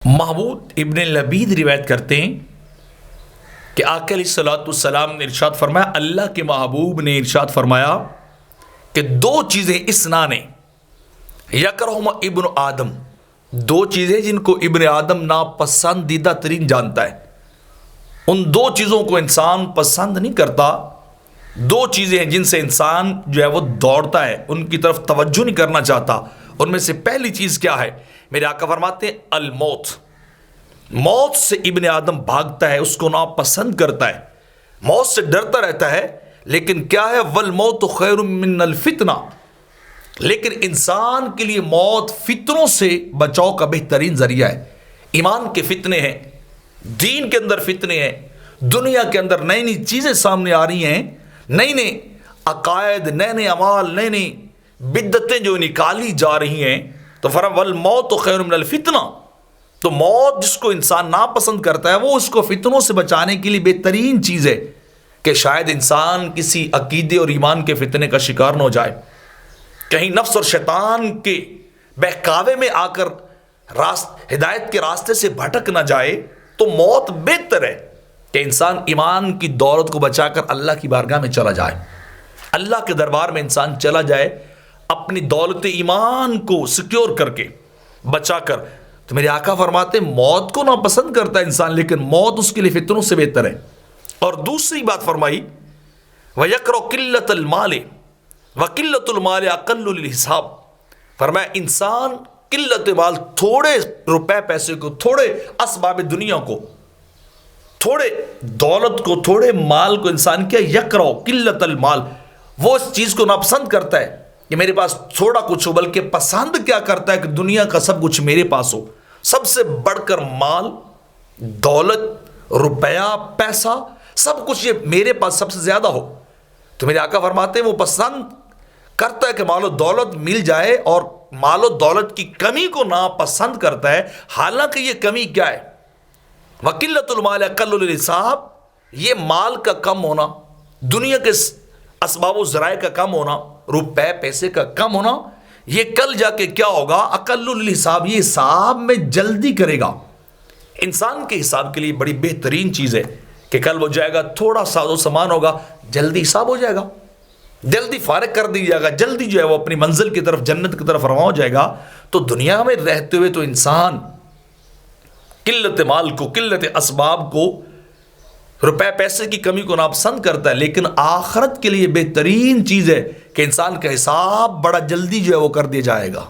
محمود ابن لبید روایت کرتے ہیں کہ آقا علیہ الصلوۃ والسلام نے ارشاد فرمایا، اللہ کے محبوب نے ارشاد فرمایا کہ دو چیزیں اثنان یکرہما ابن آدم، دو چیزیں جن کو ابن آدم ناپسندیدہ ترین جانتا ہے، ان دو چیزوں کو انسان پسند نہیں کرتا، دو چیزیں ہیں جن سے انسان جو ہے وہ دوڑتا ہے، ان کی طرف توجہ نہیں کرنا چاہتا۔ ان میں سے پہلی چیز کیا ہے؟ میرے آقا فرماتے ہیں الموت، موت سے ابن آدم بھاگتا ہے، اس کو ناپسند کرتا ہے، موت سے ڈرتا رہتا ہے، لیکن کیا ہے؟ والموت خیر من الفتنہ، لیکن انسان کے لیے موت فتنوں سے بچاؤ کا بہترین ذریعہ ہے۔ ایمان کے فتنے ہیں، دین کے اندر فتنے ہیں، دنیا کے اندر نئی نئی چیزیں سامنے آ رہی ہیں، نئی نئی عقائد، نئے نئے اعمال، نئی نئی بدعتیں جو نکالی جا رہی ہیں، تو فرمایا والموت خیر من الفتنہ، تو موت جس کو انسان ناپسند کرتا ہے وہ اس کو فتنوں سے بچانے کے لیے بہترین چیز ہے کہ شاید انسان کسی عقیدے اور ایمان کے فتنے کا شکار نہ ہو جائے، کہیں نفس اور شیطان کے بہکاوے میں آ کر ہدایت کے راستے سے بھٹک نہ جائے، تو موت بہتر ہے کہ انسان ایمان کی دولت کو بچا کر اللہ کی بارگاہ میں چلا جائے، اللہ کے دربار میں انسان چلا جائے اپنی دولت ایمان کو سیکیور کر کے، بچا کر۔ تو میرے آقا فرماتے ہیں موت کو ناپسند کرتا ہے انسان، لیکن موت اس کے لیے فتنوں سے بہتر ہے۔ اور دوسری بات فرمائی وَيَكْرَهُ قِلَّةَ الْمَالِ وَقِلَّةُ الْمَالِ أَقَلُّ لِلْحِسَابِ، فرمایا انسان قلت مال، تھوڑے روپے پیسے کو، تھوڑے اسباب دنیا کو، تھوڑے دولت کو، تھوڑے مال کو انسان کیا یکرہ قلت المال، وہ اس چیز کو ناپسند کرتا ہے کہ میرے پاس تھوڑا کچھ ہو، بلکہ پسند کیا کرتا ہے کہ دنیا کا سب کچھ میرے پاس ہو، سب سے بڑھ کر مال، دولت، روپیہ، پیسہ، سب کچھ یہ میرے پاس سب سے زیادہ ہو۔ تو میرے آقا فرماتے ہیں وہ پسند کرتا ہے کہ مال و دولت مل جائے، اور مال و دولت کی کمی کو ناپسند کرتا ہے، حالانکہ یہ کمی کیا ہے؟ وَقِلَّةُ الْمَالِ أَقَلُّ لِلْحِسَابِ، یہ مال کا کم ہونا، دنیا کے اسباب و ذرائع کا کم ہونا، روپے پیسے کا کم ہونا، یہ کل جا کے کیا ہوگا؟ اقل الحساب، یہ حساب میں جلدی کرے گا۔ انسان کے حساب کے لیے بڑی بہترین چیز ہے کہ کل وہ جائے گا، تھوڑا ساز و سامان ہوگا، جلدی حساب ہو جائے گا، جلدی فارغ کر دی جائے گا، جلدی جو ہے وہ اپنی منزل کی طرف، جنت کی طرف رواں ہو جائے گا۔ تو دنیا میں رہتے ہوئے تو انسان قلت مال کو، قلت اسباب کو، روپے پیسے کی کمی کو ناپسند کرتا ہے، لیکن آخرت کے لیے بہترین چیز ہے کہ انسان کا حساب بڑا جلدی جو ہے وہ کر دیا جائے گا۔